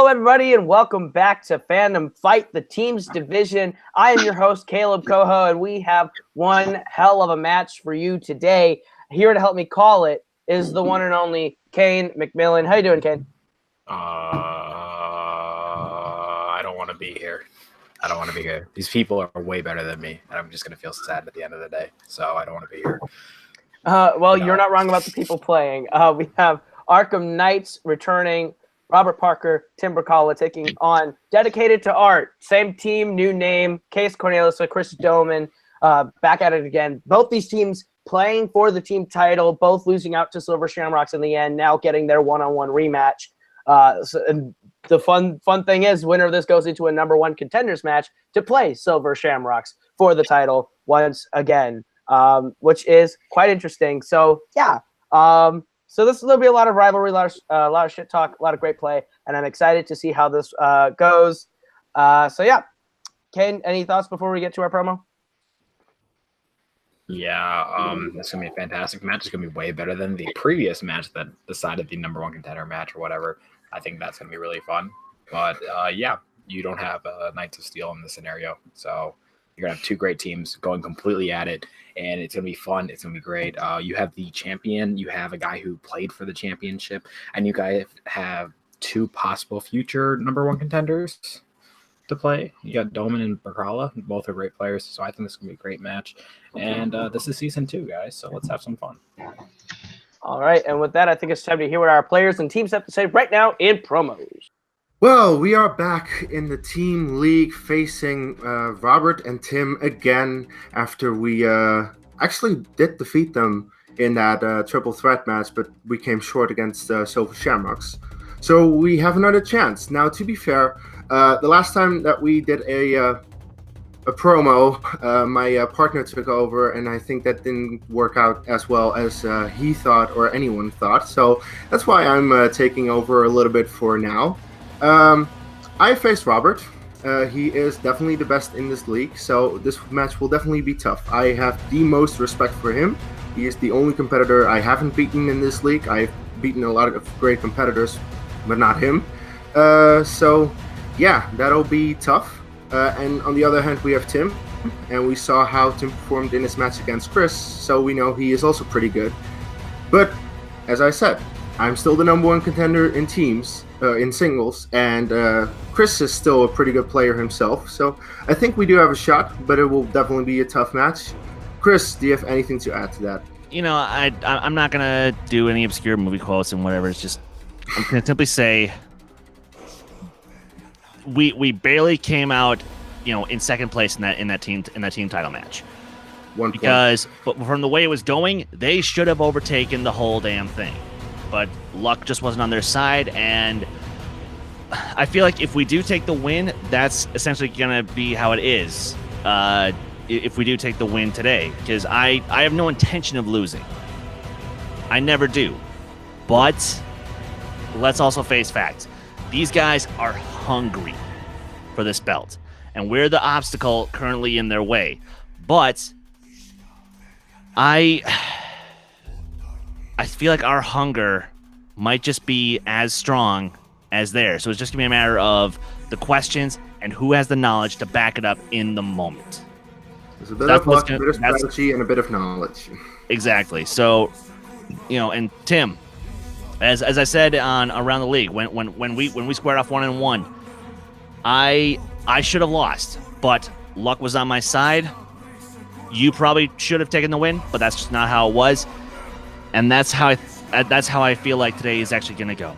everybody, and welcome back to Fandom Fight the Teams Division. I am your host, Caleb Coho, and we have one hell of a match for you today. Here to help me call it is the one and only Kane McMillan. How you doing, Kane? I don't want to be here. These people are way better than me, and I'm just going to feel sad at the end of the day, so I don't want to be here. You're not wrong about the people playing. We have Arkham Knights returning, Robert Parker, Tim Brzakala taking on Dedicated to Art. Same team, new name, Kees Cornelisse and Christopher Dohmen back at it again. Both these teams playing for the team title, both losing out to Silver Shamrocks in the end, now getting their one-on-one rematch. And the fun thing is, winner of this goes into a number one contenders match to play Silver Shamrocks for the title once again, which is quite interesting. So, yeah. So there'll be a lot of rivalry, a lot of shit talk, a lot of great play, and I'm excited to see how this goes. So yeah, Kane, any thoughts before we get to our promo? Yeah, it's gonna be a fantastic match. It's gonna be way better than the previous match that decided the number one contender match or whatever. I think that's gonna be really fun. But yeah, you don't have Knights of Steel in this scenario, so you're gonna have two great teams going completely at it, and it's gonna be fun. It's gonna be great. You have the champion, you have a guy who played for the championship, and you guys have two possible future number one contenders to play. You got Dohmen and Brzakala, both are great players, so I think this is gonna be a great match. And this is season 2, guys, so let's have some fun. All right, and with that, I think it's time to hear what our players and teams have to say right now in promos. Well, we are back in the team league facing Robert and Tim again after we actually did defeat them in that triple threat match, but we came short against Silver Shamrocks. So we have another chance. Now, to be fair, the last time that we did a promo, my partner took over, and I think that didn't work out as well as he thought or anyone thought. So that's why I'm taking over a little bit for now. I faced Robert. He is definitely the best in this league, so this match will definitely be tough. I have the most respect for him. He is the only competitor I haven't beaten in this league. I've beaten a lot of great competitors, but not him. So, yeah, that'll be tough. And on the other hand, we have Tim, and we saw how Tim performed in his match against Chris, so we know he is also pretty good. But, as I said, I'm still the number one contender in teams. In singles, and Chris is still a pretty good player himself, so I think we do have a shot, but it will definitely be a tough match. Chris, do you have anything to add to that? You know, I'm not gonna do any obscure movie quotes and whatever. It's just I'm gonna simply say we barely came out, in second place in that team title match. Because from the way it was going, they should have overtaken the whole damn thing. But luck just wasn't on their side, and I feel like if we do take the win, that's essentially going to be how it is if we do take the win today, because I have no intention of losing. I never do. But let's also face facts. These guys are hungry for this belt, and we're the obstacle currently in their way. But I feel like our hunger might just be as strong as theirs. So it's just going to be a matter of the questions and who has the knowledge to back it up in the moment. There's a bit of luck, a bit of strategy, and a bit of knowledge. Exactly. So, and Tim, as I said on Around the League, when we squared off 1-1, I should have lost, but luck was on my side. You probably should have taken the win, but that's just not how it was. And that's how I feel like today is actually going to go.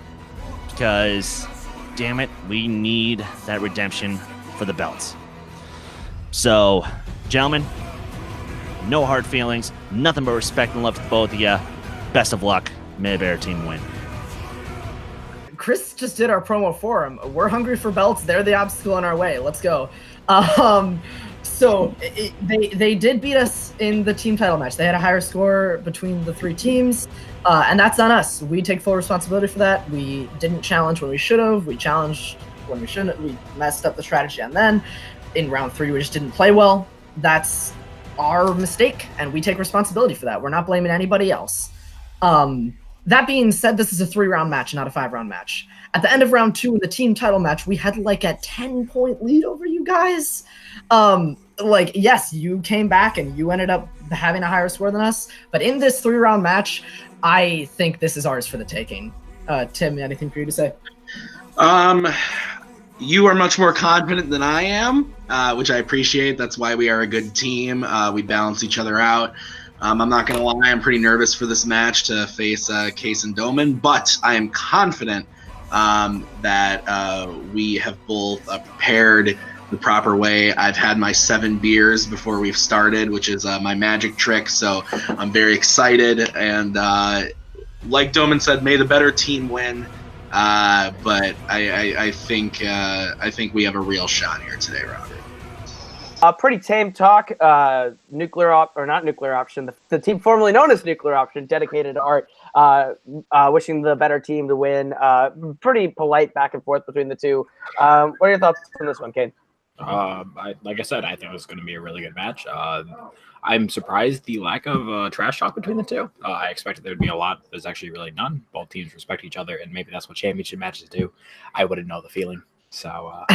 Because, damn it, we need that redemption for the belts. So, gentlemen, no hard feelings, nothing but respect and love to both of you. Best of luck. May the better team win. Chris just did our promo for him. We're hungry for belts. They're the obstacle in our way. Let's go. So they did beat us in the team title match. They had a higher score between the three teams, and that's on us. We take full responsibility for that. We didn't challenge when we should have. We challenged when we shouldn't. We messed up the strategy, and then in round 3 we just didn't play well. That's our mistake, and we take responsibility for that. We're not blaming anybody else. That being said, this is a 3-round match, not a 5-round match. At the end of round 2 in the team title match, we had like a 10-point lead over you guys. Like, yes, you came back and you ended up having a higher score than us. But in this 3-round match, I think this is ours for the taking. Tim, anything for you to say? You are much more confident than I am, which I appreciate. That's why we are a good team. We balance each other out. I'm not going to lie, I'm pretty nervous for this match to face Kees and Dohmen, but I am confident that we have both prepared the proper way. I've had my 7 beers before we've started, which is my magic trick, so I'm very excited. And like Dohmen said, may the better team win. But I think we have a real shot here today, Robert. Pretty tame talk. Not nuclear option. The team formerly known as Nuclear Option, dedicated to Art. Wishing the better team to win. Pretty polite back and forth between the two. What are your thoughts on this one, Kane? Like I said, I think it was going to be a really good match. I'm surprised the lack of trash talk between the two. I expected there would be a lot. There's actually really none. Both teams respect each other, and maybe that's what championship matches do. I wouldn't know the feeling. So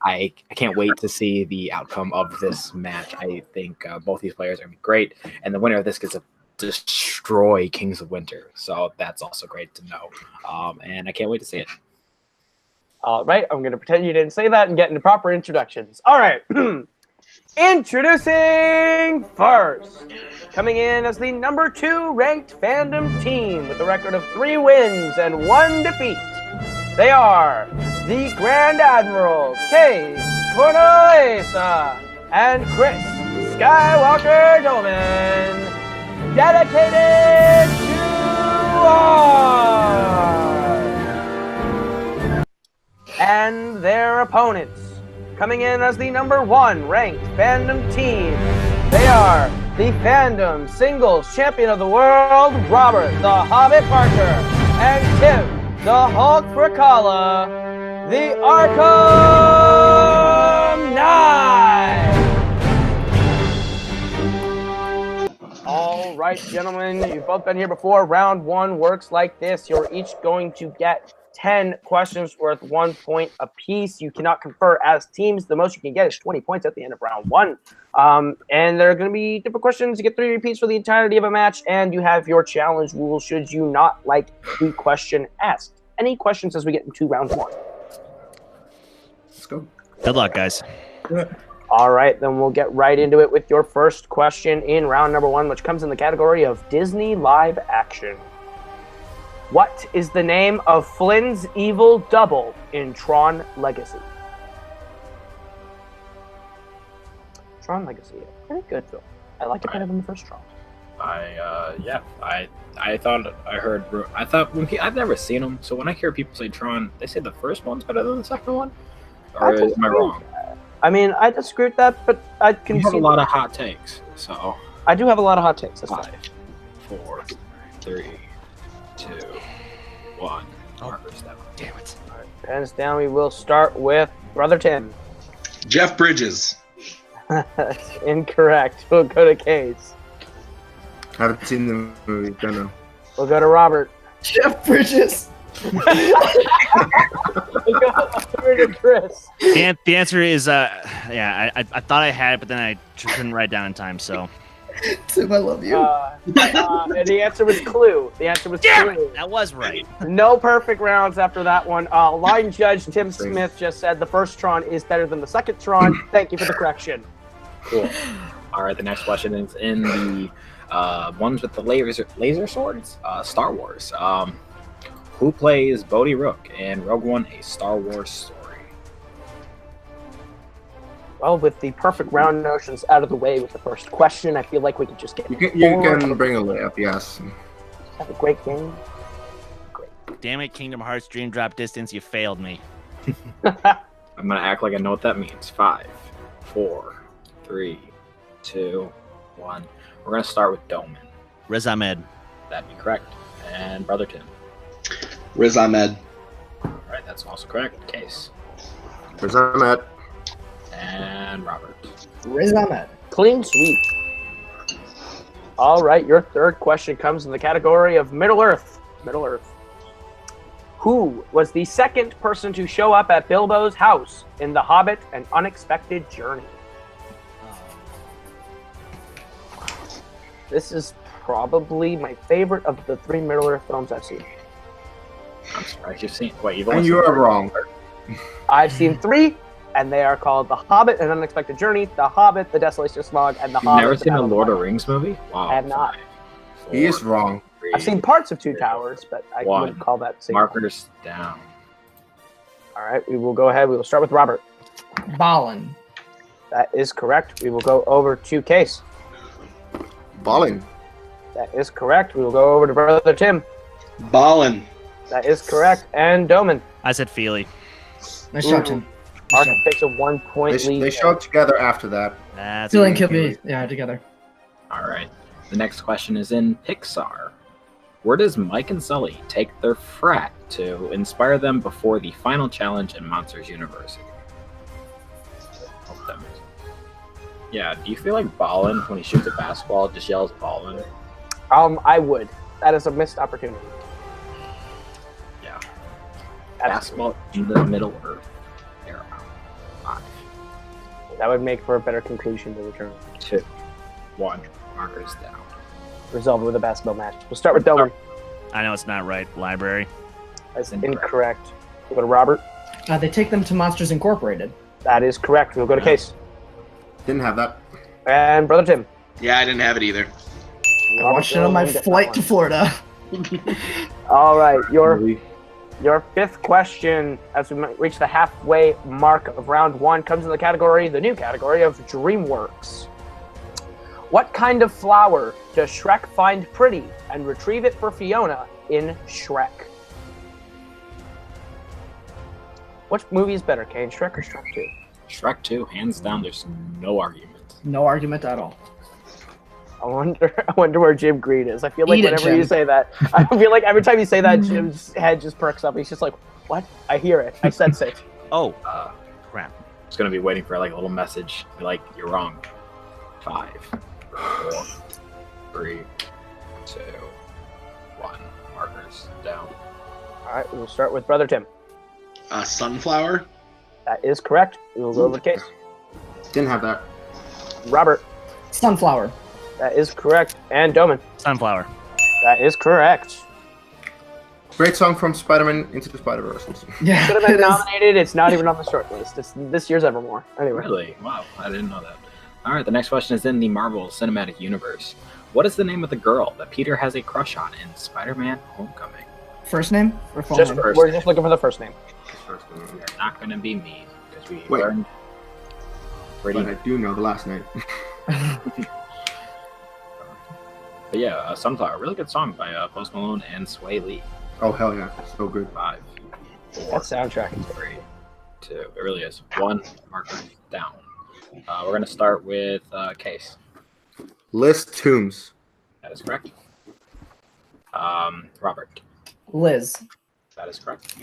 I can't wait to see the outcome of this match. I think both these players are going to be great, and the winner of this gets to destroy Kings of Winter. So that's also great to know, and I can't wait to see it. All right, I'm going to pretend you didn't say that and get into proper introductions. All right. Introducing first, coming in as the number 2 ranked fandom team with a record of 3 wins and 1 defeat. They are the Grand Admiral, Kees Cornelisse and Chris Skywalker Dohmen, dedicated to art. And their opponents, coming in as the number 1 ranked fandom team, they are the fandom singles champion of the world, Robert the Hobbit Parker, and Tim the Hulk Brzakala, the Arkham Knights. All right, gentlemen, you've both been here before. Round 1 works like this. You're each going to get 10 questions worth 1 point apiece. You cannot confer as teams. The most you can get is 20 points at the end of round 1. And there are going to be different questions. You get 3 repeats for the entirety of a match, and you have your challenge rule should you not like the question asked. Any questions as we get into round 1? Let's go. Good luck, guys. All right, then we'll get right into it with your first question in round number 1, which comes in the category of Disney live action. What is the name of Flynn's evil double in Tron Legacy? Tron Legacy, pretty good film. I like it better than the first Tron. I thought I've never seen them, so when I hear people say Tron, they say the first one's better than the second one, or am I wrong? I mean, I disagree with that, but I can You have see a lot of hot takes, so I do have a lot of hot takes. That's 5, fine. 4, 3, 2, 1. Damn it. All right, pens down. We will start with Brother Tim. Jeff Bridges. That's incorrect. We'll go to Kees. Haven't seen the movie. Don't know. We'll go to Robert. Jeff Bridges. We'll go over to Chris. The answer is, I thought I had it, but then I couldn't write it down in time, so. Tim, I love you. And the answer was Clue. The answer was Clue. That was right. No perfect rounds after that one. Line judge Tim Smith just said the first Tron is better than the second Tron. Thank you for the correction. Cool. All right, the next question is in the ones with the laser swords, Star Wars. Who plays Bodhi Rook in Rogue One: A Star Wars Story? Well, with the perfect round notions out of the way with the first question, I feel like we could just get You can bring a layup, yes. have a great game. Damn it, Kingdom Hearts Dream Drop Distance, you failed me. I'm gonna act like I know what that means. 5, 4, 3, 2, 1. We're gonna start with Dohmen. Riz Ahmed. That'd be correct. And Brother Tim. Riz Ahmed. All right, that's also correct. Case. Where's that at? And Robert. Riz Ahmed. Clean sweep. All right, your third question comes in the category of Middle Earth. Middle Earth. Who was the second person to show up at Bilbo's house in The Hobbit: An Unexpected Journey? This is probably my favorite of the 3 Middle Earth films I've seen. I'm surprised you've seen. Wait, you've And only you seen are wrong. I've seen 3, and they are called The Hobbit: An Unexpected Journey, The Hobbit: The Desolation of Smaug, and The You've Hobbit. never The seen a Battle of Lord of Fire. Rings movie? Wow. I have not. 5, He is 4, wrong. 3, I've seen parts of Two Towers, but I 1. wouldn't call that single. Markers down. All right, we will go ahead. We will start with Robert. Balin. That is correct. We will go over to Case. Balling. That is correct. We will go over to Brother Tim. Ballin. That is correct. And Dohmen. I said Feely. Nice shot, Tim. Arkham takes a 1-point lead. They showed together after that. That's Feely and good. Kilby, yeah, together. All right. The next question is in Pixar. Where does Mike and Sully take their frat to inspire them before the final challenge in Monsters University? Hope that makes sense. Yeah, do you feel like Ballin, when he shoots a basketball, just yells Ballin? I would. That is a missed opportunity. Yeah. Absolutely. Basketball in the Middle Earth era. 5, That would make for a better conclusion to the tournament. 2, 1. Markers down. Resolved with a basketball match. We'll start with Dohmen. I know it's not right. Library. That's incorrect. We'll go to Robert. They take them to Monsters Incorporated. That is correct. We'll go to Case. Didn't have that. And Brother Tim. Yeah, I didn't have it either. I watched it on my flight to Florida. All right, your Movie. 5th question, as we might reach the halfway mark of round 1, comes in the new category of DreamWorks. What kind of flower does Shrek find pretty and retrieve it for Fiona in Shrek? Which movie is better, Kane? Shrek or Shrek 2? Shrek 2, hands down, there's no argument. No argument at all. I wonder where Jim Green is. I feel like Eat it, whenever Jim. you say that, I feel like every time you say that, Jim's head just perks up. He's just like, "What? I hear it. I sense it." Oh, Uh, crap. Just gonna be waiting for like a little message. Be like, you're wrong. 5, 4, 3, 2, 1. Markers down. All right, we'll start with Brother Tim. Sunflower. That is correct. We will go over the Case. Didn't have that. Robert. Sunflower. That is correct. And Dohmen. Sunflower. That is correct. Great song from Spider-Man Into the Spider-Verse. Yeah. Should have been it is. nominated. It's not even on the short list. It's this year's Evermore. Anyway. Really? Wow, I didn't know that. All right, the next question is in the Marvel Cinematic Universe. What is the name of the girl that Peter has a crush on in Spider-Man: Homecoming? First name or full Just name? first we're name. just looking for the first name. You're not gonna be me because we Wait. learned pretty. But I do know the last name. But yeah, Sunflower, really good song by Post Malone and Sway Lee. Oh, hell yeah. So good. 5, 4, That soundtrack is 3, 2. It really is. 1 marker down. We're gonna start with Case. Liz Toombs. That is correct. Robert. Liz. That is correct.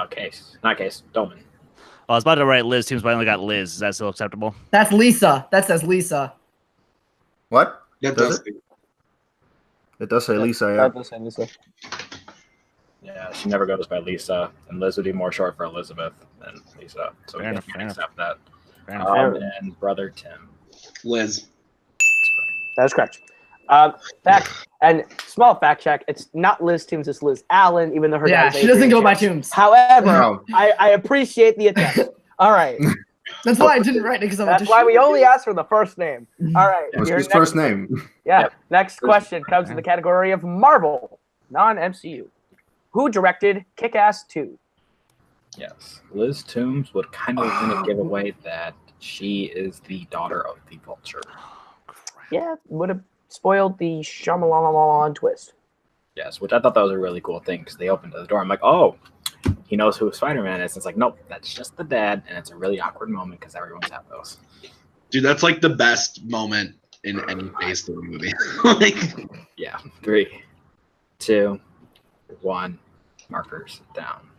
Case. Not Case. Dohmen. I was about to write Liz Teams, but I only got Liz. Is that still acceptable? That's Lisa. That says Lisa. What? That Does does. It does say Lisa, yeah. That does say Lisa. Yeah, she never goes by Lisa, and Liz would be more short for Elizabeth than Lisa. So Fair we enough, can fair enough. accept that. Fair enough. And Brother Tim. Liz. That is correct. Small fact check. It's not Liz Toombs, it's Liz Allen, even though her Yeah, dad's she doesn't Adrian go by James. Toombs. However, No. I appreciate the attempt. All right. That's why I didn't write it because I'm That's why we only asked for the first name. All right. What's your his next- first name? Yeah. Yep. Next question comes in the category of Marvel, non-MCU. Who directed Kick-Ass 2? Yes. Liz Toombs would kind of gonna give away that she is the daughter of the Vulture. Yeah, would have spoiled the Shyamalan twist. Yes, which I thought that was a really cool thing because they opened the door. I'm like, oh, he knows who Spider-Man is. It's like, nope, that's just the dad, and it's a really awkward moment because everyone's had those. Dude, that's like the best moment in any phase of the movie. Like, Yeah. 3, 2, 1. Markers down.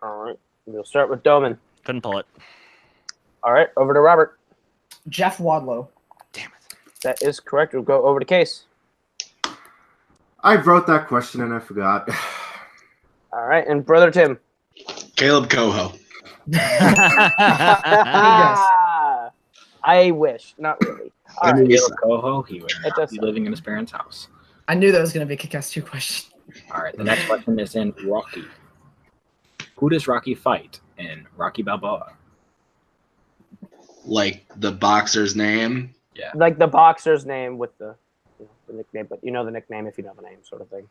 All right. We'll start with Dohmen. Couldn't pull it. All right. Over to Robert. Jeff Wadlow. Damn it. That is correct. We'll go over to Case. I wrote that question and I forgot. All right, and Brother Tim. Caleb Coho. I wish, not really. All right. Caleb Coho, he would It not does be sound- living in his parents' house. I knew that was going to be a Kick-Ass 2 question. All right, the next question is in Rocky. Who does Rocky fight in Rocky Balboa? Like the boxer's name. Yeah. Like the boxer's name with the nickname, but you know the nickname if you know the name, sort of thing.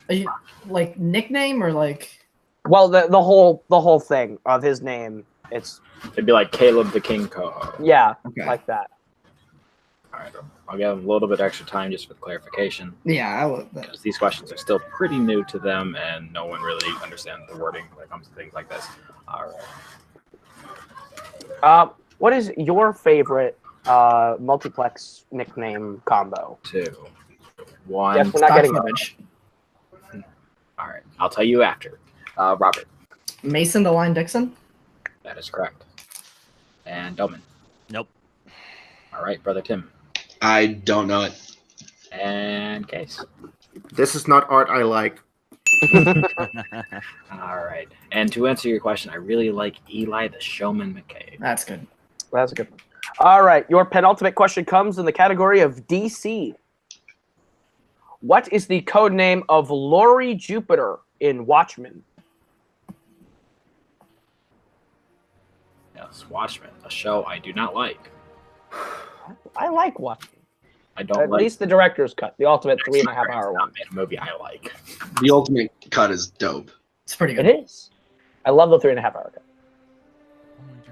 Are you like nickname or like? Well, the whole thing of his name, it's It'd be like Caleb the King Coho. yeah, Okay. like that. All right, I'll give them a little bit extra time just for clarification, Yeah, I would. because these questions are still pretty new to them, and no one really understands the wording when it comes to things like this. All right. What is your favorite multiplex nickname combo? 2, 1. Yes, we're not getting footage. All right, I'll tell you after. Robert, Mason the Line Dixon. that is correct. And Dohmen. Nope. All right, Brother Tim. I don't know it. And Case. This is not art I like. All right. And to answer your question, I really like Eli the Showman McCabe. That's good. That's a good one. All right, your penultimate question comes in the category of DC. What is the code name of Laurie Jupiter in Watchmen? Yes, Watchmen, a show I do not like. I like Watchmen. I don't At like. least the director's cut, the ultimate 3.5 hour It's one. not a movie I like. The Ultimate Cut is dope. It's pretty It good. is. I love the 3.5 hour cut.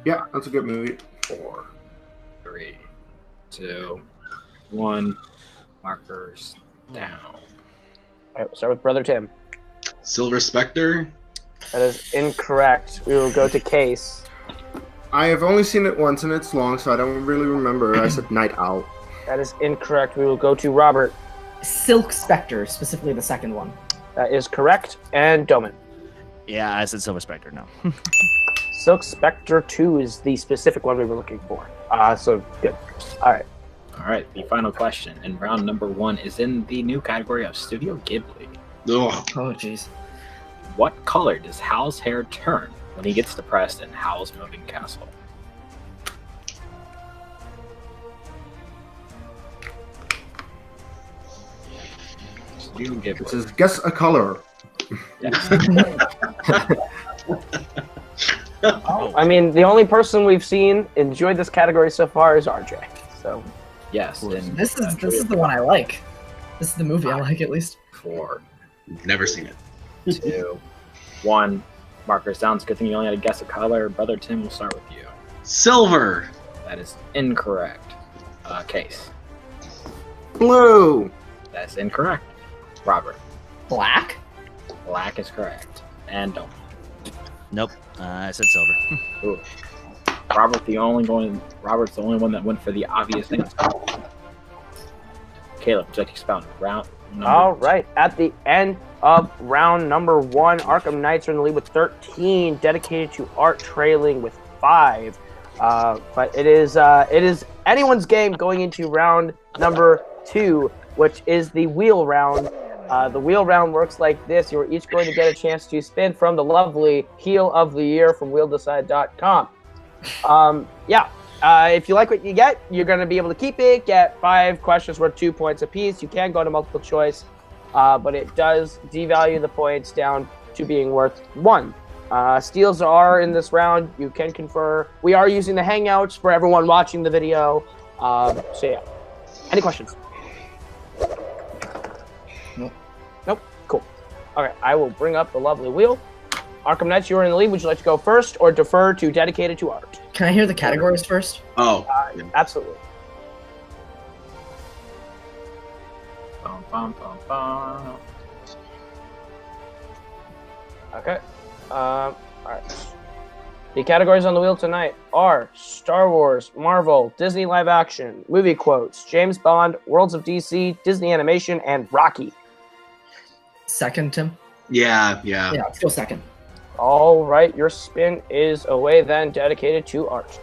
Yeah, that's a good movie. 4, 3, 2, 1. Markers down. All right, we'll start with Brother Tim. Silver Spectre. That is incorrect. We will go to Case. I have only seen it once and it's long, so I don't really remember. I said Night Owl. That is incorrect. We will go to Robert. Silk Spectre, specifically the second one. That is correct. And Dohmen. Yeah, I said Silver Spectre. No. Silk Spectre 2 is the specific one we were looking for. So good. All right. All right, the final question in round number 1 is in the new category of Studio Ghibli. Ugh. Oh, jeez. What color does Hal's hair turn when he gets depressed in Howl's Moving Castle? Studio It Ghibli. says, guess a color. I mean, the only person we've seen enjoy this category so far is RJ. So Yes. And This is the one I like. This is the movie I like, at least. 4, Never seen it. 2, 1. Markers down. It's a good thing you only had to guess a color. Brother Tim, we'll start with you. Silver. That is incorrect. Case. Blue. That's incorrect. Robert. Black? Black is correct. And don't. Nope. I said silver. Ooh. Robert's the only one that went for the obvious answer. Caleb, would you like to expound round number? all right, at the end of round number 1, Arkham Knights are in the lead with 13, dedicated to Art trailing with 5. But it is anyone's game going into round number 2, which is the wheel round. The wheel round works like this. You're each going to get a chance to spin from the lovely Heel of the Year from wheeldecide.com. If you like what you get, you're going to be able to keep it, get 5 questions worth 2 points apiece. You can go to multiple choice, but it does devalue the points down to being worth 1. Steals are in this round. You can confer. We are using the Hangouts for everyone watching the video. So yeah. Any questions? Nope. Cool. All right, I will bring up the lovely wheel. Arkham Knights, you are in the lead. Would you like to go first or defer to dedicated to Art? Can I hear the categories first? Oh. Absolutely. Bum, bum, bum, bum. Okay. All right. The categories on the wheel tonight are Star Wars, Marvel, Disney live action, movie quotes, James Bond, Worlds of DC, Disney animation, and Rocky. Second, Tim? Yeah. Yeah, let's go second. All right, your spin is away then, dedicated to Art.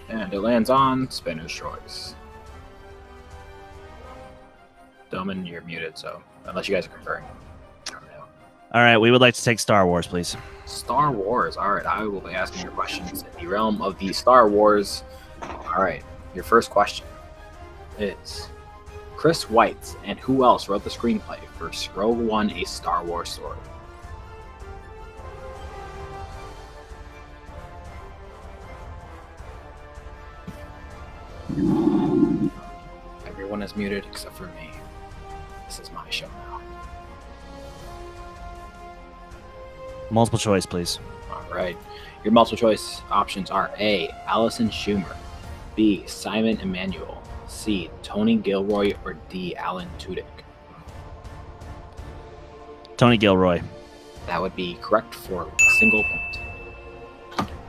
And it lands on Spinner's Choice. Dohmen, you're muted, so unless you guys are conferring. I don't know. All right, we would like to take Star Wars, please. Star Wars. All right, I will be asking your questions in the realm of the Star Wars. All right, your first question is Chris Weitz and who else wrote the screenplay for Rogue One, A Star Wars Story? Everyone is muted except for me. This is my show now. Multiple choice, please. All right. Your multiple choice options are A. Allison Schumer, B. Simon Emanuel, C. Tony Gilroy, or D. Alan Tudyk. Tony Gilroy. That would be correct for a single point.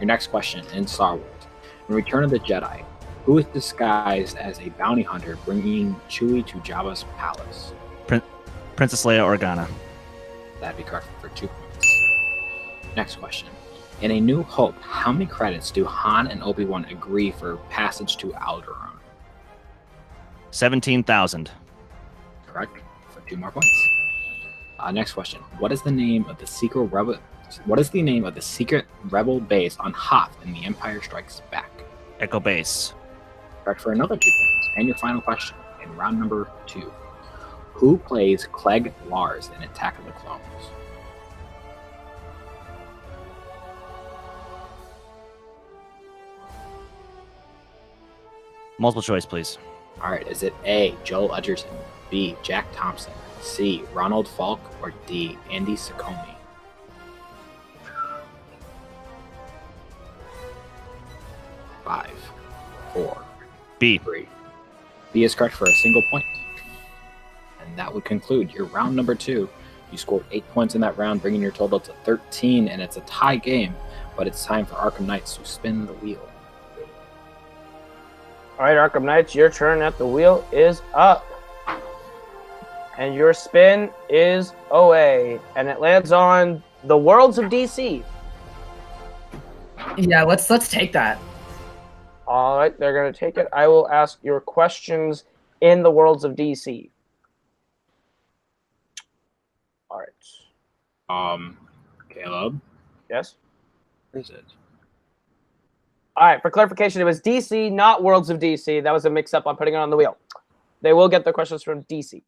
Your next question in Star Wars. In Return of the Jedi, who is disguised as a bounty hunter bringing Chewie to Jabba's palace? Princess Leia Organa. That'd be correct for 2 points. Next question. In A New Hope, how many credits do Han and Obi-Wan agree for passage to Alderaan? 17,000. Correct for 2 more points. Next question. What is the name of the secret rebel? What is the name of the secret rebel base on Hoth in The Empire Strikes Back? Echo Base. Correct for another 2 points. And your final question in round number 2. Who plays Clegg Lars in Attack of the Clones? Multiple choice, please. All right. Is it A. Joel Edgerton, B. Jack Thompson, C. Ronald Falk, or D. Andy Secombe? Five, 4, B. 3. B is correct for a single point. And that would conclude your round number 2. You scored 8 points in that round, bringing your total to 13, and it's a tie game. But it's time for Arkham Knights to spin the wheel. All right, Arkham Knights, your turn at the wheel is up. And your spin is OA. And it lands on the Worlds of DC. Yeah, let's take that. All right, they're going to take it. I will ask your questions in the Worlds of DC. All right. Caleb? Yes? Where is it? All right, for clarification, it was DC, not Worlds of DC. That was a mix-up. I'm putting it on the wheel. They will get the questions from DC.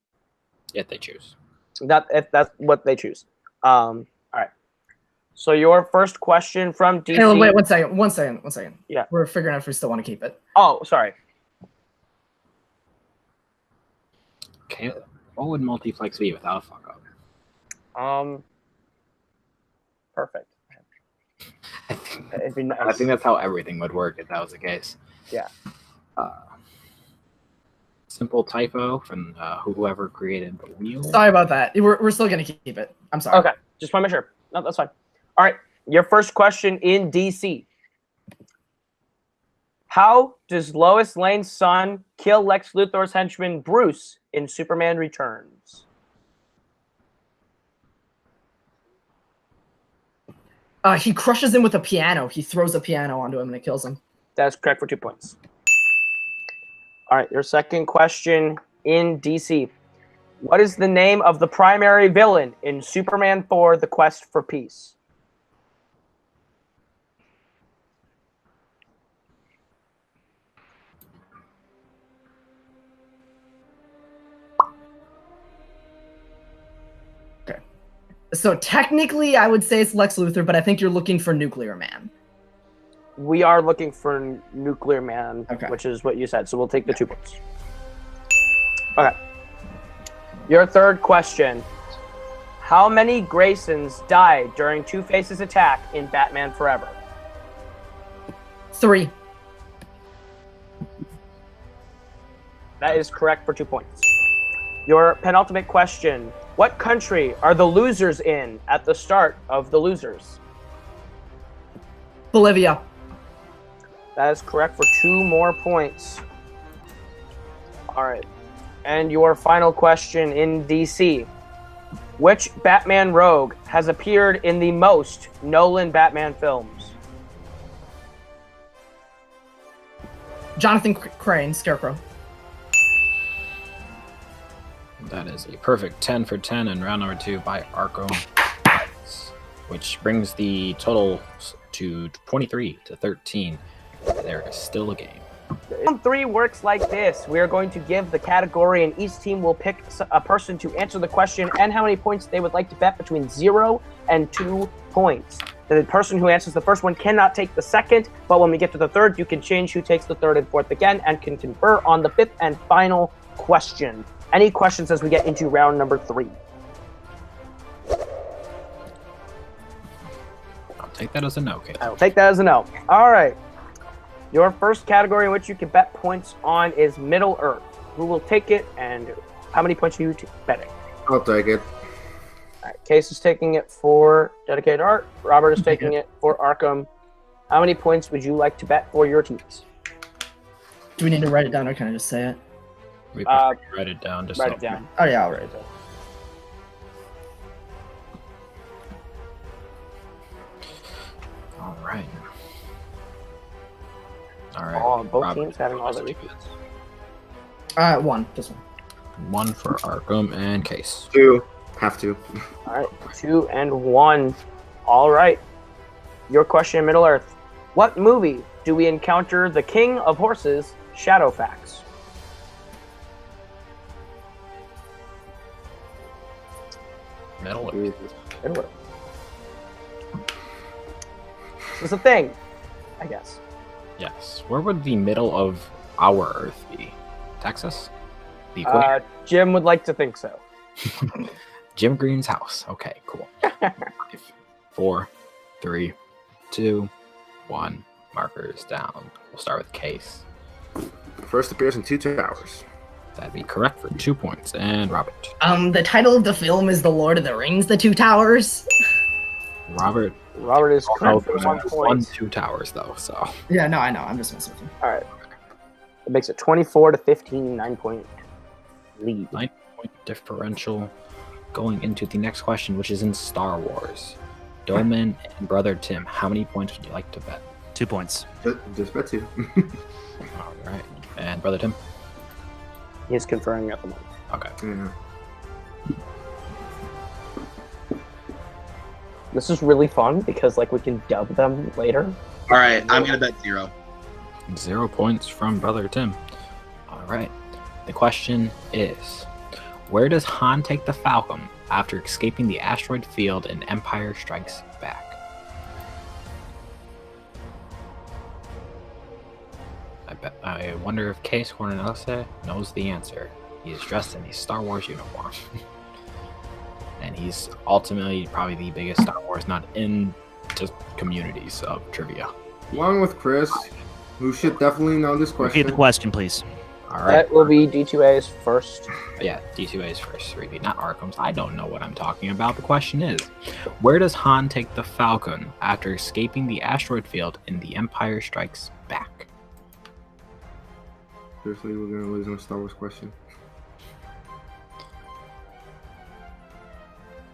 If they choose. If that's what they choose. All right. So your first question from DC. Hey, wait, one second. Yeah. We're figuring out if we still want to keep it. Oh, sorry. Caleb, what would Multiplex be without a fuck-up? Perfect. It'd be nice. I think that's how everything would work if that was the case. Yeah. Simple typo from whoever created the wheel. Sorry about that. We're still gonna keep it. I'm sorry. Okay, just want to make sure. No, that's fine. All right, your first question in DC. How does Lois Lane's son kill Lex Luthor's henchman Bruce in Superman Returns? He crushes him with a piano. He throws a piano onto him and it kills him. That's correct for 2 points. All right, your second question in DC. What is the name of the primary villain in Superman 4, The Quest for Peace? Okay. So technically, I would say it's Lex Luthor, but I think you're looking for Nuclear Man. We are looking for Nuclear Man, Okay. which is what you said, so we'll take the 2 points. Okay. Your third question. How many Graysons died during Two-Face's attack in Batman Forever? 3. That is correct for 2 points. Your penultimate question. What country are the losers in at the start of The Losers? Bolivia. That is correct for 2 more points. All right. And your final question in DC. Which Batman rogue has appeared in the most Nolan Batman films? Jonathan Crane, Scarecrow. That is a perfect 10 for 10 in round number 2 by Arkham, which brings the total to 23 to 13. There is still a game. Round 3 works like this. We are going to give the category, and each team will pick a person to answer the question and how many points they would like to bet between 0 and 2 points. The person who answers the first one cannot take the second, but when we get to the third, you can change who takes the third and fourth again and can confer on the fifth and final question. Any questions as we get into round number 3? I'll take that as a no, Kate. I will take that as a no. All right. Your first category in which you can bet points on is Middle Earth. Who will take it, and how many points are you betting? I'll take it. All right. Case is taking it for Dedicated Art. Robert is taking it for Arkham. How many points would you like to bet for your teams? Do we need to write it down, or can I just say it? We prefer to write it down. Just Write so it down. Oh yeah, I'll write it down. All right. Both Robert, teams having all the two repeats. One. Just one. One for Arkham and Case. 2. Have to. All right. 2 and 1. All right. Your question, Middle Earth. What movie do we encounter the king of horses, Shadowfax? Middle Earth. Middle Earth. It's a thing, I guess. Yes. Where would the middle of our Earth be? Texas? The equator? Jim would like to think so. Jim Green's house. Okay, cool. 5, 4, 3, 2, 1. Markers down. We'll start with Case. First appears in 2 towers. That'd be correct for 2 points. And Robert. The title of the film is The Lord of the Rings: The Two Towers. Robert is correct for 1 point. 2 towers though, so. Yeah, no, I know. I'm just messing with you. All right. It makes it 24 to 15, 9-point lead. 9-point differential going into the next question, which is in Star Wars. Dohmen and Brother Tim, how many points would you like to bet? 2 points. Just bet 2. All right. And Brother Tim? He's conferring at the moment. Okay. Yeah. This is really fun because we can dub them later. All right, I'm gonna bet 0. 0 points from Brother Tim. All right. The question is, where does Han take the Falcon after escaping the asteroid field in Empire Strikes Back? I wonder if Kees Cornelisse knows the answer. He's dressed in a Star Wars uniform. And he's ultimately probably the biggest Star Wars nut in just communities of trivia. Along with Chris, who should definitely know this Repeat question. the question, please. All right. That will be D2A's first. Yeah, D2A's first repeat, not Arkham's. I don't know what I'm talking about. The question is, where does Han take the Falcon after escaping the asteroid field in The Empire Strikes Back? Seriously, we're gonna lose on a Star Wars question.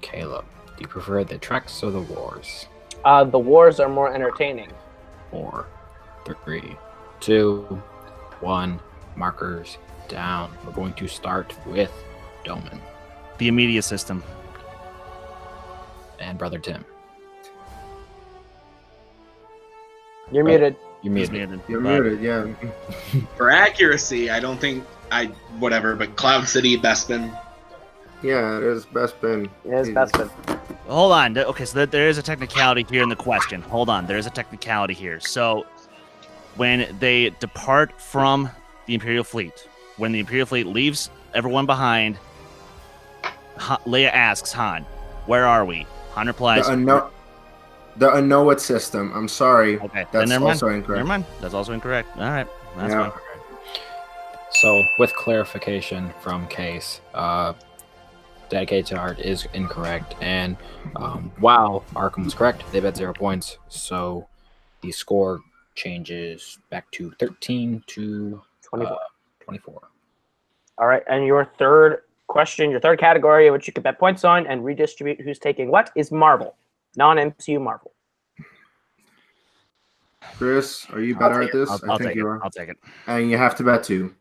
Caleb, do you prefer the treks or the wars? The wars are more entertaining. 4, 3, 2, 1. Markers down. We're going to start with Dohmen. The immediate system. And Brother Tim. You're muted. You're He's muted. muted. You're But muted, yeah. For accuracy, I don't think whatever, but Cloud City, Bespin. Yeah, it is Bespin. It is Bespin. Hold on. Okay, so there is a technicality here in the question. Hold on. There is a technicality here. So when they depart from the Imperial fleet, when the Imperial fleet leaves everyone behind, Leia asks Han, "Where are we?" Han replies, The Unknowit system. I'm sorry. "Okay, then That's never mind. also incorrect. Never mind. That's also incorrect. All right, that's Yeah. fine." So, with clarification from Case, Dedicated to Art is incorrect. And while Arkham was correct, they bet 0 points. So, the score changes back to 13 to 24. 24. All right, and your third question, your third category, which you can bet points on and redistribute who's taking what, is Marvel. Non-MCU Marvel. Chris, are you better at this? I'll think take you it. are. I'll take it. And you have to bet 2.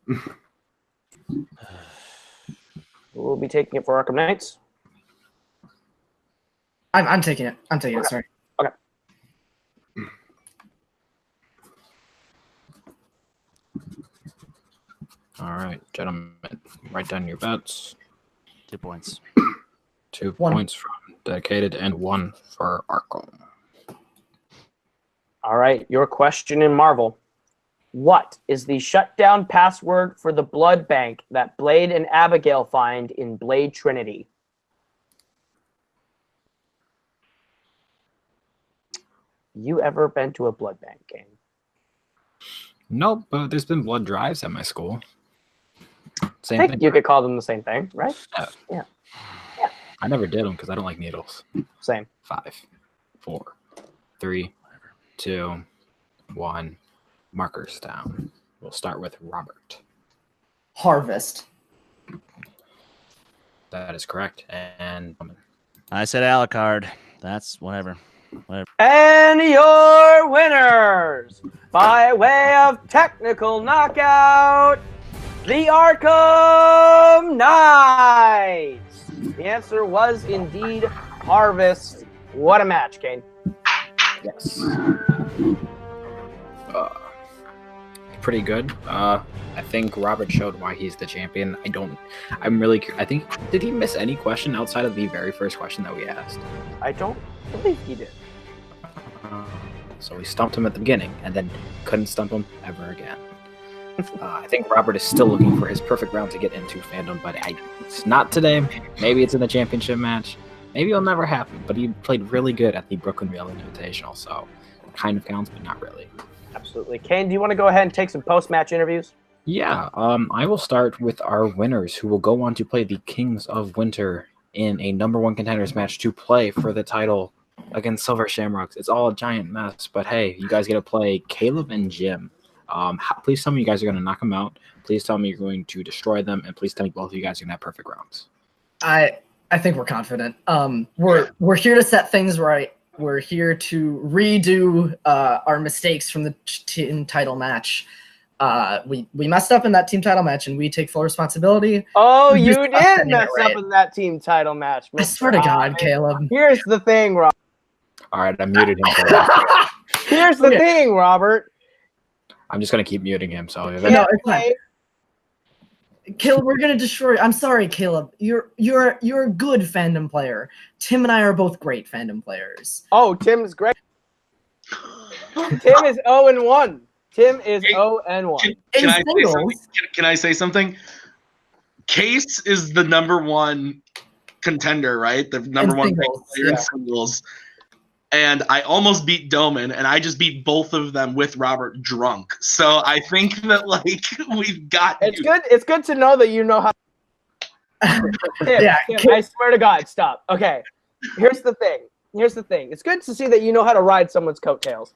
We'll be taking it for Arkham Knights. I'm taking it. Okay. Sorry. Okay. All right, gentlemen, write down your bets. 2 points. 2 1. points from Dedicated and 1 for Arkham. All right, your question in Marvel. What is the shutdown password for the blood bank that Blade and Abigail find in Blade Trinity? You ever been to a blood bank game? Nope, but there's been blood drives at my school. I Same think thing. you could call them the same thing, right? Yeah. I never did them because I don't like needles. Same. 5, 4, 3, 2, 1. Markers down. We'll start with Robert. Harvest. That is correct. And I said Alucard. That's whatever. And your winners, by way of technical knockout, the Arkham Knights. The answer was indeed Harvest. What a match, Kane. yes. Pretty good. I think Robert showed why he's the champion. I think, did he miss any question outside of the very first question that we asked? I don't believe he did. So we stumped him at the beginning and then couldn't stump him ever again. I think Robert is still looking for his perfect round to get into fandom, but it's not today. Maybe it's in the championship match. Maybe it'll never happen, but he played really good at the Brooklyn Real Invitational, so it kind of counts, but not really. Absolutely. Kane, do you want to go ahead and take some post-match interviews? Yeah, I will start with our winners, who will go on to play the Kings of Winter in a number 1 contenders match to play for the title against Silver Shamrocks. It's all a giant mess, but hey, you guys get to play Caleb and Jim. Please tell me you guys are going to knock them out. Please tell me you're going to destroy them, and please tell me both of you guys are going to have perfect rounds. I think we're confident. We're here to set things right. We're here to redo our mistakes from the team title match. We messed up in that team title match, and we take full responsibility. Oh, you did mess up in that team title match. I swear to God, Caleb. Here's the thing, Robert. All right, I muted him. Here's the thing, Robert. I'm just going to keep muting him. So No, it's fine. Caleb, we're gonna destroy. I'm sorry, Caleb. You're a good fandom player. Tim and I are both great fandom players. Oh, Tim's great. Tim is 0-1. Tim is 0-1. Can I say something? Kees is the number 1 contender, right? The number 1 player in singles. And I almost beat Dohmen, and I just beat both of them with Robert drunk. So I think that we've got. It's good to know that you know how. Tim, I swear to God, stop. Okay, here's the thing. It's good to see that you know how to ride someone's coattails.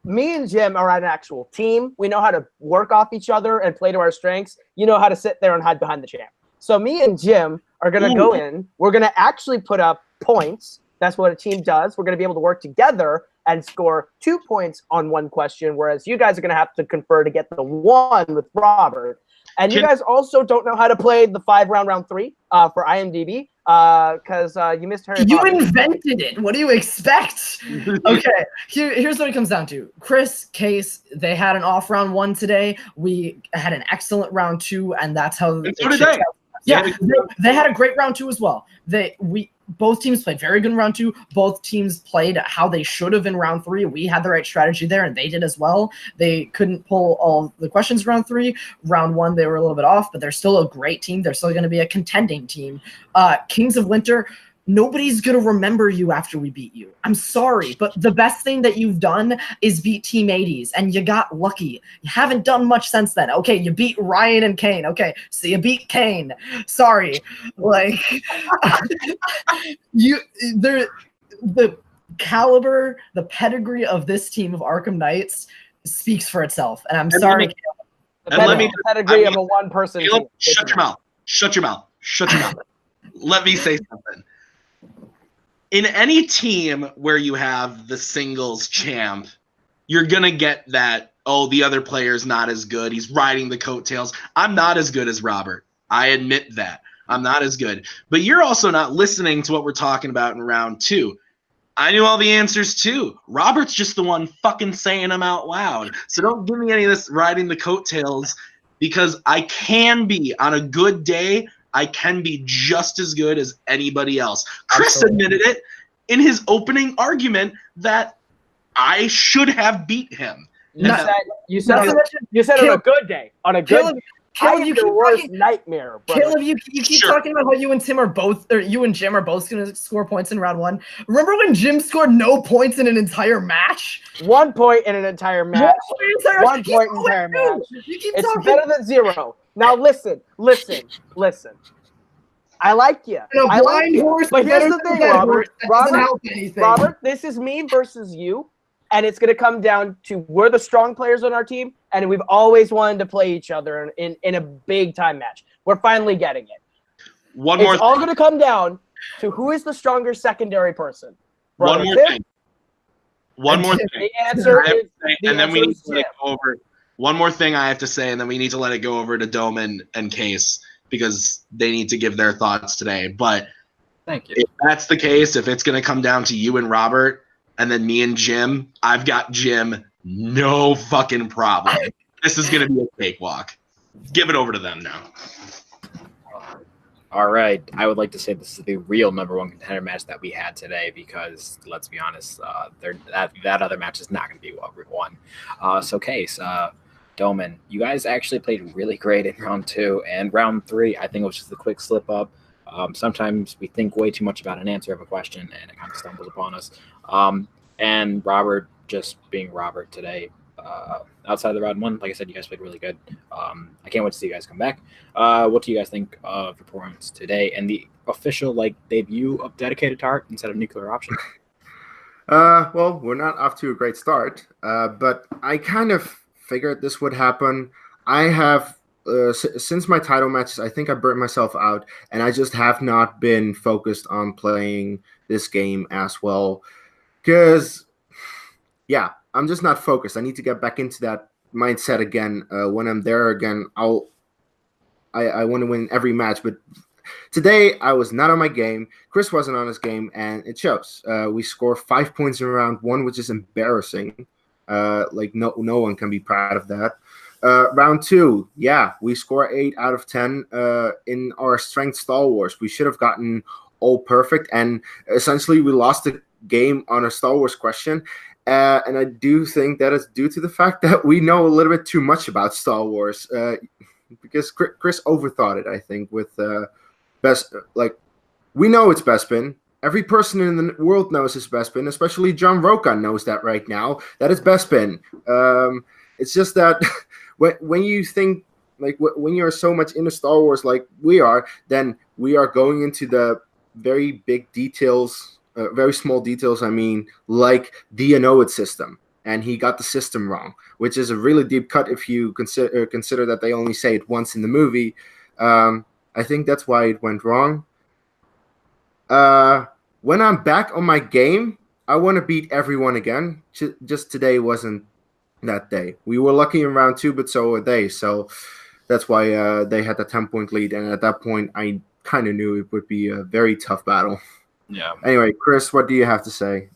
Me and Jim are an actual team. We know how to work off each other and play to our strengths. You know how to sit there and hide behind the champ. So me and Jim are gonna go in. We're gonna actually put up points. That's what a team does. We're going to be able to work together and score 2 points on one question, whereas you guys are going to have to confer to get the 1 with Robert. And you guys also don't know how to play the 5-round round 3 for IMDb because you missed Harry Potter. You invented it. What do you expect? Okay, here's what it comes down to. Chris, Kees, they had an off round 1 today. We had an excellent round 2, and that's how. And so did they. Yeah, they had a great round 2 as well. Both teams played very good in round 2. Both teams played how they should have in round 3. We had the right strategy there, and they did as well. They couldn't pull all the questions in round 3. Round 1, they were a little bit off, but they're still a great team. They're still going to be a contending team. Kings of Winter, nobody's going to remember you after we beat you. I'm sorry, but the best thing that you've done is beat Team 80s, and you got lucky. You haven't done much since then. Okay, you beat Ryan and Kane. Okay, so you beat Kane. Sorry. The caliber, the pedigree of this team of Arkham Knights speaks for itself, and I'm sorry. The pedigree of a one-person team. Shut your mouth. Shut your mouth. Shut your mouth. Let me say something. In any team where you have the singles champ, you're going to get that, oh, the other player's not as good. He's riding the coattails. I'm not as good as Robert. I admit that. I'm not as good. But you're also not listening to what we're talking about in round 2. I knew all the answers too. Robert's just the one fucking saying them out loud. So don't give me any of this riding the coattails, because I can be, on a good day, I can be just as good as anybody else. Chris admitted it in his opening argument that I should have beat him. You said on a good day. On a good day. Caleb, you the keep worst talking, nightmare, brother. Caleb, you keep talking about how you and Tim are both, or you and Jim are both going to score points in round 1. Remember when Jim scored no points in an entire match? 1 point in an entire match. 1 point in an entire match. It's better than 0. Now listen. I like you. I like you. But here's the thing, Robert, this is me versus you. And it's going to come down to we're the strong players on our team, and we've always wanted to play each other in a big-time match. We're finally getting it. It's all going to come down to who is the stronger secondary person. One more thing. The answer is and then we need to let it go over. One more thing I have to say, and then we need to let it go over to Dohmen and Kees, because they need to give their thoughts today. But thank you. If that's the case, if it's going to come down to you and Robert, and then me and Jim, I've got Jim, no fucking problem. This is going to be a cakewalk. Give it over to them now. All right. I would like to say this is the real #1 contender match that we had today, because let's be honest, that other match is not going to be what we won. So Kees, Dohmen, you guys actually played really great in round 2, and round 3, I think it was just a quick slip up. Sometimes we think way too much about an answer of a question, and it kind of stumbles upon us. And Robert, just being Robert today, outside of the round 1, like I said, you guys played really good. I can't wait to see you guys come back. What do you guys think of your performance today and the official debut of Dedicated to Art instead of Nuclear Option? Well, we're not off to a great start, but I kind of figured this would happen. I have since my title matches, I think I burnt myself out, and I just have not been focused on playing this game as well. Because, yeah, I'm just not focused. I need to get back into that mindset again. When I'm there again, I want to win every match. But today, I was not on my game. Chris wasn't on his game, and it shows. We scored 5 points in round 1, which is embarrassing. No one can be proud of that. Round 2, yeah, we score 8 out of 10 in our strength Star Wars. We should have gotten all perfect, and essentially we lost the game on a Star Wars question. And I do think that is due to the fact that we know a little bit too much about Star Wars, because Chris overthought it, I think, with best. We know it's Bespin. Every person in the world knows it's Bespin, especially John Roca knows that right now. That is Bespin. It's just that when you think, when you're so much into Star Wars like we are, then we are going into the very big details, very small details, like the Anowit system. And he got the system wrong, which is a really deep cut if you consider that they only say it once in the movie. I think that's why it went wrong. When I'm back on my game, I want to beat everyone again. Just today wasn't that day. We were lucky in round 2, but so were they. So that's why they had the 10-point lead. And at that point, I kind of knew it would be a very tough battle. Yeah. Anyway, Chris, what do you have to say?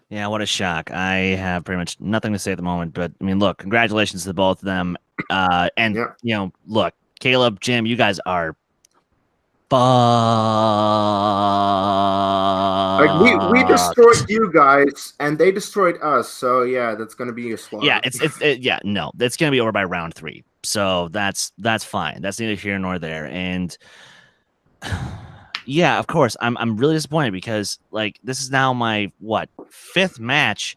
Yeah, what a shock. I have pretty much nothing to say at the moment, but look, congratulations to both of them. Look, Caleb, Jim, you guys are we destroyed you guys, and they destroyed us. So yeah, that's gonna be a slaughter. Yeah, it's gonna be over by round 3. So that's fine. That's neither here nor there. And yeah, of course, I'm really disappointed because this is now my 5th match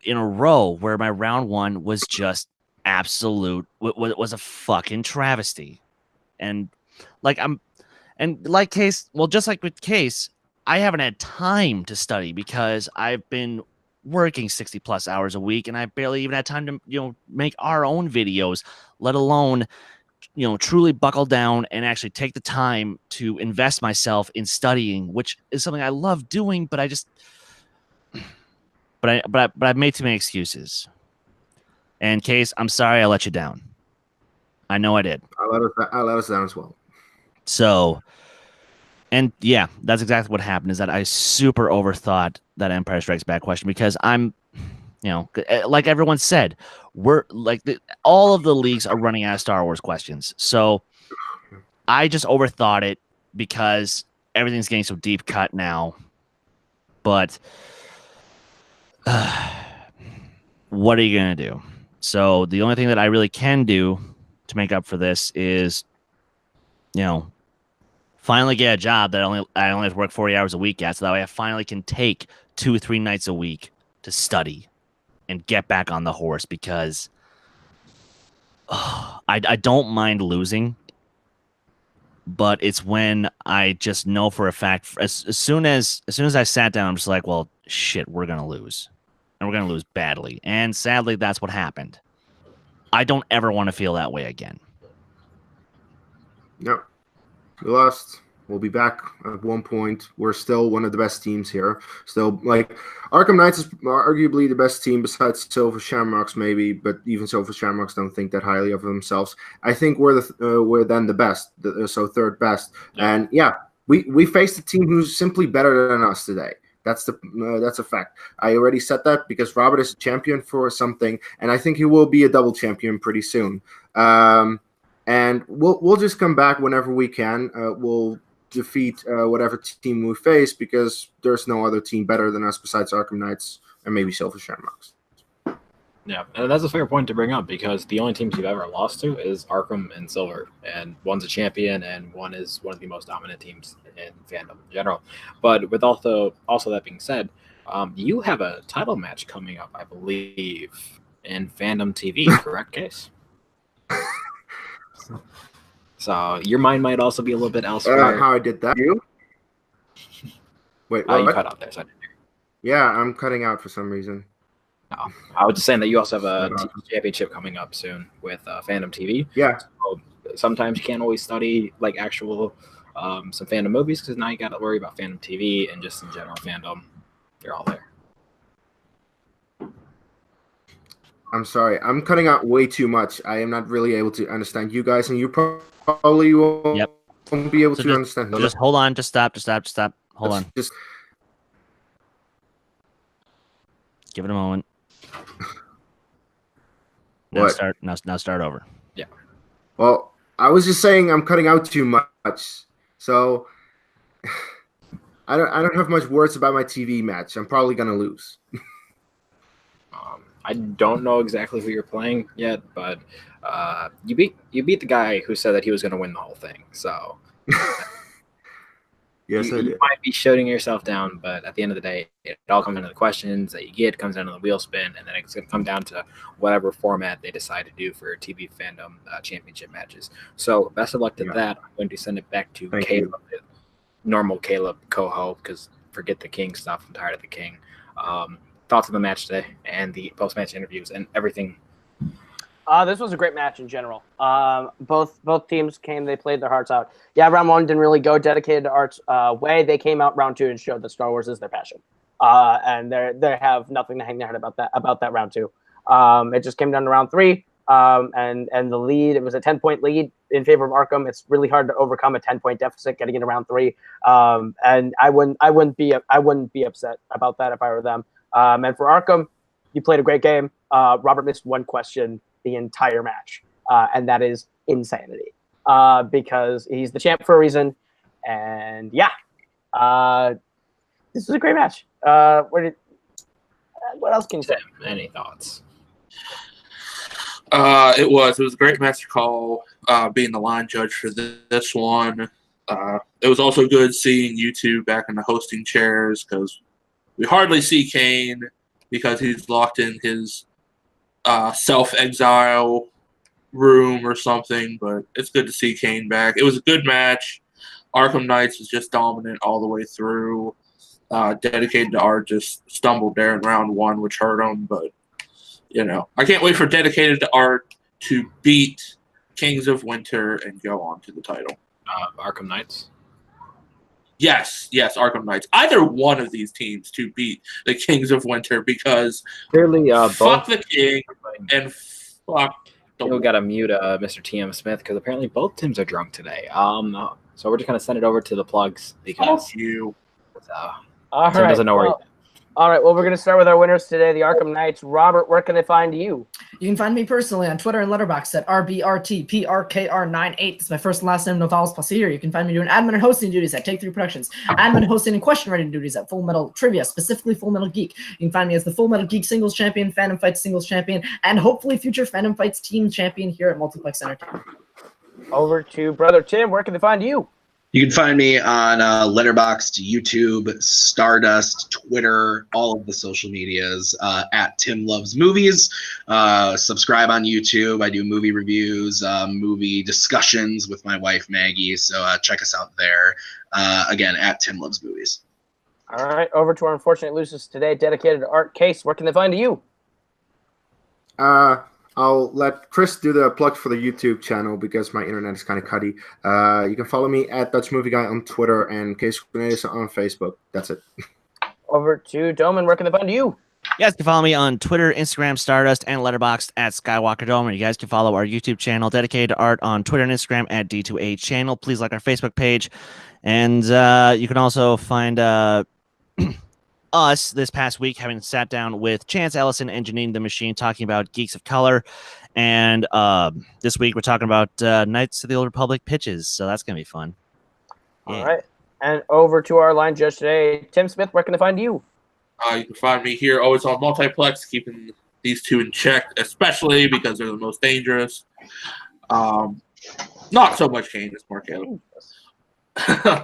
in a row where my round 1 was just absolute was a fucking travesty. And Kees, just like with Kees, I haven't had time to study because I've been working 60 plus hours a week, and I barely even had time to make our own videos, let alone truly buckle down and actually take the time to invest myself in studying, which is something I love doing, but I've made too many excuses. And Kees, I'm sorry I let you down. I know I did. I let us down as well. So, and yeah, that's exactly what happened, is that I super overthought that Empire Strikes Back question, because I'm, like everyone said, we're like all of the leagues are running out of Star Wars questions. So I just overthought it because everything's getting so deep cut now. But what are you going to do? So the only thing that I really can do to make up for this is, finally get a job that I only have to work 40 hours a week at, so that way I finally can take 2-3 nights a week to study and get back on the horse, because I don't mind losing, but it's when I just know for a fact, as soon as I sat down, I'm just like, well, shit, we're going to lose. And we're going to lose badly. And sadly, that's what happened. I don't ever want to feel that way again. No. We lost. We'll be back at one point. We're still one of the best teams here. Still, Arkham Knights is arguably the best team besides Silver Shamrocks, maybe, but even Silver Shamrocks don't think that highly of themselves. I think we're then the best, so third best. Yeah. And yeah, we faced a team who's simply better than us today. That's a fact. I already said that because Robert is a champion for something, and I think he will be a double champion pretty soon. And we'll just come back whenever we can. We'll defeat whatever team we face, because there's no other team better than us besides Arkham Knights and maybe Silver Shamrocks. Yeah, and that's a fair point to bring up, because the only teams you've ever lost to is Arkham and Silver, and one's a champion and one is one of the most dominant teams in fandom in general. But with also that being said, you have a title match coming up, I believe, in Fandom TV, correct, Kees? So your mind might also be a little bit elsewhere. How I did that? You? Wait, what? You cut out there. So yeah, I'm cutting out for some reason. No, I was just saying that you also have a championship coming up soon with Fandom TV. Yeah. So sometimes you can't always study actual some fandom movies, because now you got to worry about Fandom TV and just in general fandom. You're all there. I'm sorry. I'm cutting out way too much. I am not really able to understand you guys, and you probably won't be able to understand. Just hold on. Just stop. Hold on. Just give it a moment. What? Now start over. Yeah. Well, I was just saying I'm cutting out too much, so I don't have much words about my TV match. I'm probably gonna lose. I don't know exactly who you're playing yet, but you beat the guy who said that he was going to win the whole thing. So yes, I did. You might be shooting yourself down, but at the end of the day, it all comes down to the questions that you get. It comes down to the wheel spin, and then it's going to come down to whatever format they decide to do for TV Fandom championship matches. So best of luck to that. I'm going to send it back to Caleb, normal Caleb Coho, because forget the King stuff. I'm tired of the King. Thoughts of the match today and the post-match interviews and everything. This was a great match in general. Both teams came, they played their hearts out. Yeah, round one didn't really go dedicated to Art's way. They came out round two and showed that Star Wars is their passion. And they have nothing to hang their head about that round two. It just came down to round three. And the lead, it was a 10-point lead in favor of Arkham. It's really hard to overcome a 10-point deficit getting into round three. And I wouldn't be upset about that if I were them. And for Arkham, you played a great game. Robert missed one question the entire match, and that is insanity, because he's the champ for a reason. And yeah, this was a great match. What else can you say? Any thoughts? It was a great match to call, being the line judge for this one. It was also good seeing you two back in the hosting chairs, because we hardly see Kane because he's locked in his self-exile room or something, but it's good to see Kane back. It was a good match. Arkham Knights was just dominant all the way through. Dedicated to Art just stumbled there in round one, which hurt him, but I can't wait for Dedicated to Art to beat Kings of Winter and go on to the title. Arkham Knights. Yes, Arkham Knights. Either one of these teams to beat the Kings of Winter, because Clearly, fuck both the King and fuck the we got to mute Mr. TM Smith because apparently both teams are drunk today. So we're just gonna send it over to the plugs because All Tim right. doesn't know where. All right. Well, we're gonna start with our winners today, the Arkham Knights. Robert, where can they find you? You can find me personally on Twitter and Letterboxd at RBRTPRKR98. That's my first and last name, no vowels plus here. You can find me doing admin and hosting duties at Take 3 Productions, admin, hosting, and question writing duties at Full Metal Trivia, specifically Full Metal Geek. You can find me as the Full Metal Geek Singles Champion, Fandom Fights Singles Champion, and hopefully future Fandom Fights Team Champion here at Multiplex Entertainment. Over to Brother Tim. Where can they find you? You can find me on Letterboxd, YouTube, Stardust, Twitter, all of the social medias at Tim Loves Movies. Subscribe on YouTube. I do movie reviews, movie discussions with my wife Maggie. So check us out there. Again, at Tim Loves Movies. All right. Over to our unfortunate losers today, dedicated to Art Case. Where can they find you? I'll let Chris do the plug for the YouTube channel because my internet is kind of cutty. You can follow me at Dutch Movie Guy on Twitter and Kees Cornelisse on Facebook. That's it. Over to Dohmen. Where can they find you? You guys can follow me on Twitter, Instagram, Stardust, and Letterboxd at Skywalker Dohmen. You guys can follow our YouTube channel dedicated to art on Twitter and Instagram at D2A Channel. Please like our Facebook page. And you can also find us this past week having sat down with Chance Ellison and Janine the Machine talking about Geeks of Color. And this week we're talking about Knights of the Old Republic pitches. So that's going to be fun. Yeah. All right. And over to our line judge today, Tim Smith. Where can they find you? You can find me here always on Multiplex, keeping these two in check, especially because they're the most dangerous. Not so much Kane, it's more Caleb.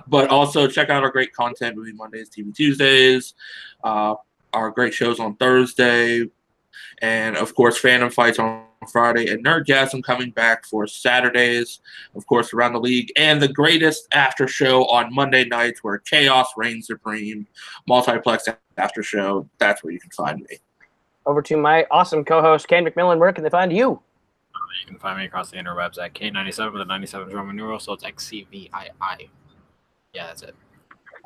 But also check out our great content, Movie Mondays, TV Tuesdays, our great shows on Thursday, and of course Fandom Fights on Friday, and Nerdgasm coming back for Saturdays, of course around the league, and the greatest after show on Monday nights where chaos reigns supreme. Multiplex after show, that's where you can find me. Over to my awesome co-host, Kane McMillan. Where can they find you? You can find me across the interwebs at K97 with a 97 Roman numeral, so it's XCVII. Yeah, that's it.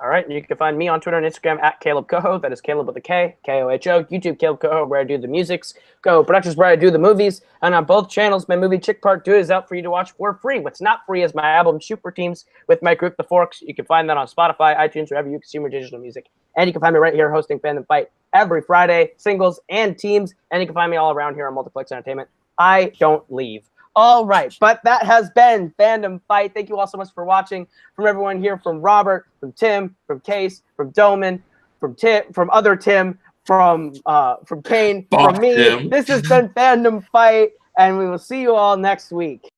All right. You can find me on Twitter and Instagram at Caleb Coho. That is Caleb with a K, K-O-H-O. YouTube, Caleb Coho, where I do the musics. Coho Productions, where I do the movies. And on both channels, my movie Chick Part 2 is out for you to watch for free. What's not free is my album Super Teams with my group, The Forks. You can find that on Spotify, iTunes, wherever you consume your digital music. And you can find me right here hosting Fandom Fight every Friday, singles and teams. And you can find me all around here on Multiplex Entertainment. I don't leave. All right, but that has been Fandom Fight. Thank you all so much for watching. From everyone here, from Robert, from Tim, from Case, from Dohmen, from Tim, from other Tim, from Kane, from me. Tim. This has been Fandom Fight, and we will see you all next week.